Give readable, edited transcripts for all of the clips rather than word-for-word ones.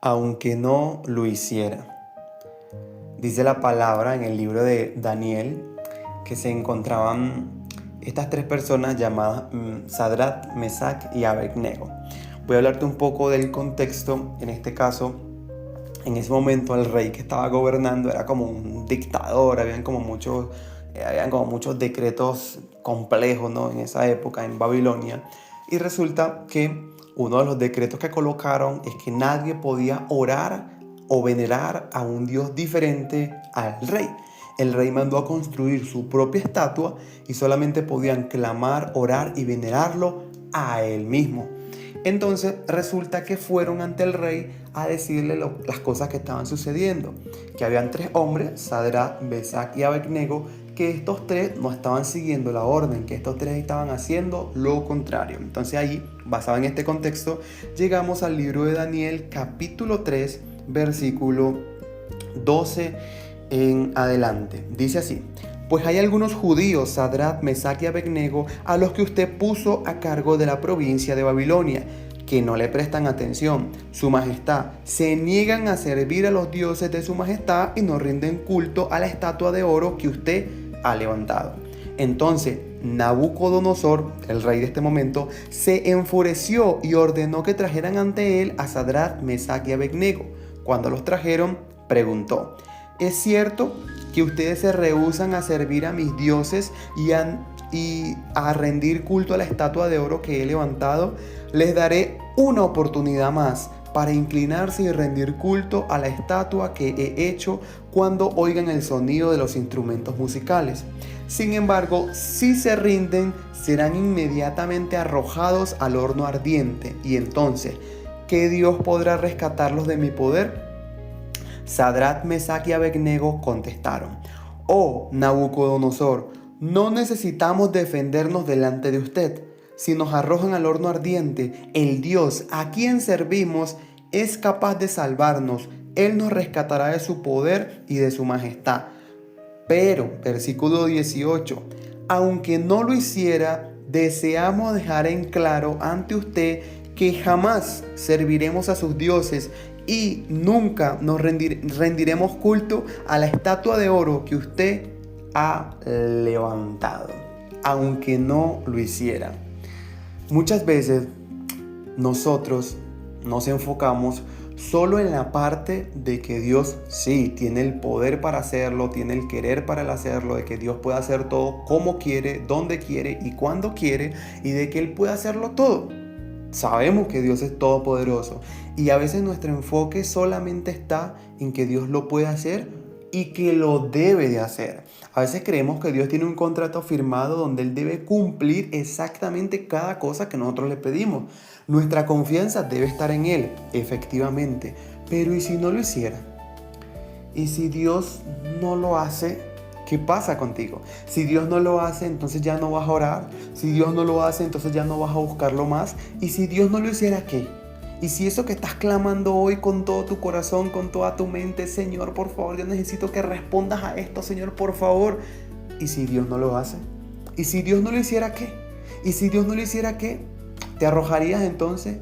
aunque no lo hiciera. Dice la palabra en el libro de Daniel que se encontraban estas tres personas llamadas Sadrach, Mesach y Abednego. Voy a hablarte un poco del contexto. En este caso, en ese momento el rey que estaba gobernando era como un dictador, habían como muchos decretos complejos, ¿no? En esa época en Babilonia. Y resulta que uno de los decretos que colocaron es que nadie podía orar o venerar a un dios diferente al rey. El rey mandó a construir su propia estatua y solamente podían clamar, orar y venerarlo a él mismo. Entonces resulta que fueron ante el rey a decirle las cosas que estaban sucediendo, que habían tres hombres, Sadrach, Mesach y Abednego, que estos tres no estaban siguiendo la orden, que estos tres estaban haciendo lo contrario. Entonces ahí, basado en este contexto, llegamos al libro de Daniel, capítulo 3, versículo 12 en adelante. Dice así: pues hay algunos judíos, Sadrach, Mesach y Abednego, a los que usted puso a cargo de la provincia de Babilonia, que no le prestan atención. Su majestad, se niegan a servir a los dioses de su majestad y no rinden culto a la estatua de oro que usted ha levantado. Entonces Nabucodonosor, el rey de este momento, se enfureció y ordenó que trajeran ante él a Sadrach, Mesach y Abednego. Cuando los trajeron, preguntó: ¿es cierto que ustedes se rehúsan a servir a mis dioses y a rendir culto a la estatua de oro que he levantado? Les daré una oportunidad más para inclinarse y rendir culto a la estatua que he hecho cuando oigan el sonido de los instrumentos musicales. Sin embargo, si se rinden, serán inmediatamente arrojados al horno ardiente. Y entonces, ¿qué Dios podrá rescatarlos de mi poder? Sadrach, Mesach y Abednego contestaron: oh Nabucodonosor, no necesitamos defendernos delante de usted. Si nos arrojan al horno ardiente, el Dios a quien servimos es capaz de salvarnos. Él nos rescatará de su poder y de su majestad. Pero, versículo 18, aunque no lo hiciera, deseamos dejar en claro ante usted que jamás serviremos a sus dioses y nunca nos rendiremos culto a la estatua de oro que usted ha levantado, aunque no lo hiciera. Muchas veces nosotros nos enfocamos solo en la parte de que Dios sí tiene el poder para hacerlo, tiene el querer para hacerlo, de que Dios puede hacer todo como quiere, donde quiere y cuando quiere, y de que Él puede hacerlo todo. Sabemos que Dios es todopoderoso y a veces nuestro enfoque solamente está en que Dios lo puede hacer y que lo debe de hacer. A veces creemos que Dios tiene un contrato firmado donde Él debe cumplir exactamente cada cosa que nosotros le pedimos. Nuestra confianza debe estar en Él, efectivamente. Pero ¿y si no lo hiciera? ¿Y si Dios no lo hace? ¿Qué pasa contigo? Si Dios no lo hace, entonces ya no vas a orar. Si Dios no lo hace, entonces ya no vas a buscarlo más. Y si Dios no lo hiciera, ¿qué? Y si eso que estás clamando hoy con todo tu corazón, con toda tu mente: Señor, por favor, yo necesito que respondas a esto, Señor, por favor. ¿Y si Dios no lo hace? ¿Y si Dios no lo hiciera, qué? ¿Y si Dios no lo hiciera, qué? ¿Te arrojarías entonces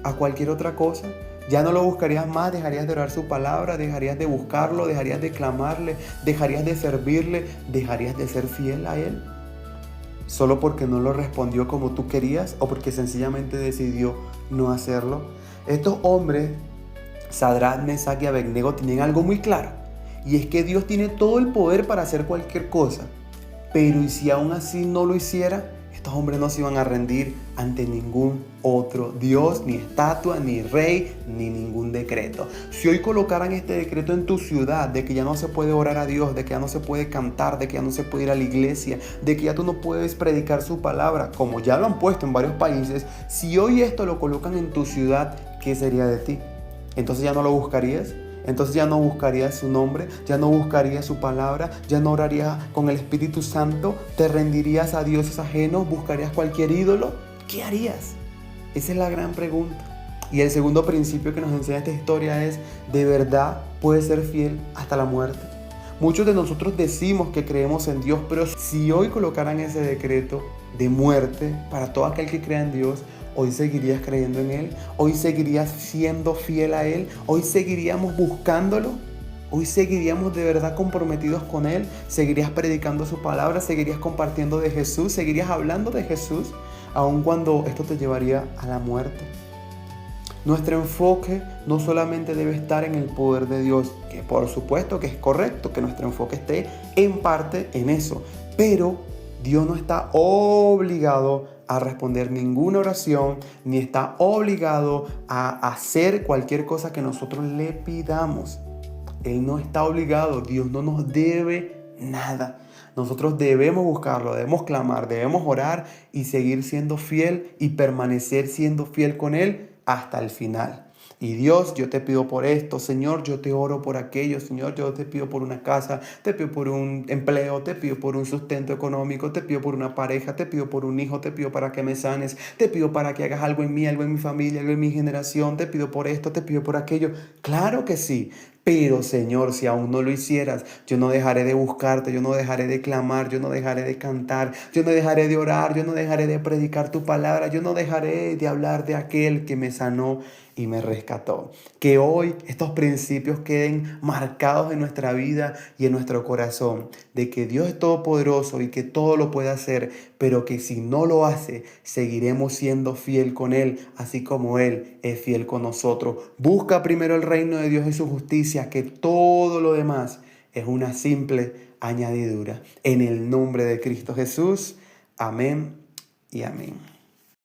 a cualquier otra cosa? Ya no lo buscarías más, dejarías de orar su palabra, dejarías de buscarlo, dejarías de clamarle, dejarías de servirle, dejarías de ser fiel a Él. ¿Solo porque no lo respondió como tú querías o porque sencillamente decidió no hacerlo? Estos hombres, Sadrach, Mesach y Abednego, tienen algo muy claro, y es que Dios tiene todo el poder para hacer cualquier cosa. Pero ¿y si aún así no lo hiciera? Estos hombres no se iban a rendir ante ningún otro Dios, ni estatua, ni rey, ni ningún decreto. Si hoy colocaran este decreto en tu ciudad de que ya no se puede orar a Dios, de que ya no se puede cantar, de que ya no se puede ir a la iglesia, de que ya tú no puedes predicar su palabra, como ya lo han puesto en varios países, si hoy esto lo colocan en tu ciudad, ¿qué sería de ti? ¿Entonces ya no lo buscarías? Entonces ya no buscarías su nombre, ya no buscarías su palabra, ya no orarías con el Espíritu Santo, te rendirías a dioses ajenos, buscarías cualquier ídolo. ¿Qué harías? Esa es la gran pregunta. Y el segundo principio que nos enseña esta historia es: de verdad puedes ser fiel hasta la muerte. Muchos de nosotros decimos que creemos en Dios, pero si hoy colocaran ese decreto de muerte para todo aquel que crea en Dios, hoy seguirías creyendo en Él, hoy seguirías siendo fiel a Él, hoy seguiríamos buscándolo, hoy seguiríamos de verdad comprometidos con Él, seguirías predicando su palabra, seguirías compartiendo de Jesús, seguirías hablando de Jesús, aun cuando esto te llevaría a la muerte. Nuestro enfoque no solamente debe estar en el poder de Dios, que por supuesto que es correcto que nuestro enfoque esté en parte en eso, pero Dios no está obligado a responder ninguna oración, ni está obligado a hacer cualquier cosa que nosotros le pidamos. Él no está obligado, Dios no nos debe nada. Nosotros debemos buscarlo, debemos clamar, debemos orar y seguir siendo fiel y permanecer siendo fiel con Él hasta el final. Y Dios, yo te pido por esto, Señor, yo te oro por aquello, Señor, yo te pido por una casa, te pido por un empleo, te pido por un sustento económico, te pido por una pareja, te pido por un hijo, te pido para que me sanes, te pido para que hagas algo en mí, algo en mi familia, algo en mi generación, te pido por esto, te pido por aquello. Claro que sí. Pero Señor, si aún no lo hicieras, yo no dejaré de buscarte, yo no dejaré de clamar, yo no dejaré de cantar, yo no dejaré de orar, yo no dejaré de predicar tu palabra, yo no dejaré de hablar de aquel que me sanó y me rescató. Que hoy estos principios queden marcados en nuestra vida y en nuestro corazón, de que Dios es todopoderoso y que todo lo puede hacer, pero que si no lo hace, seguiremos siendo fiel con Él, así como Él es fiel con nosotros. Busca primero el reino de Dios y su justicia, que todo lo demás es una simple añadidura. En el nombre de Cristo Jesús, amén y amén.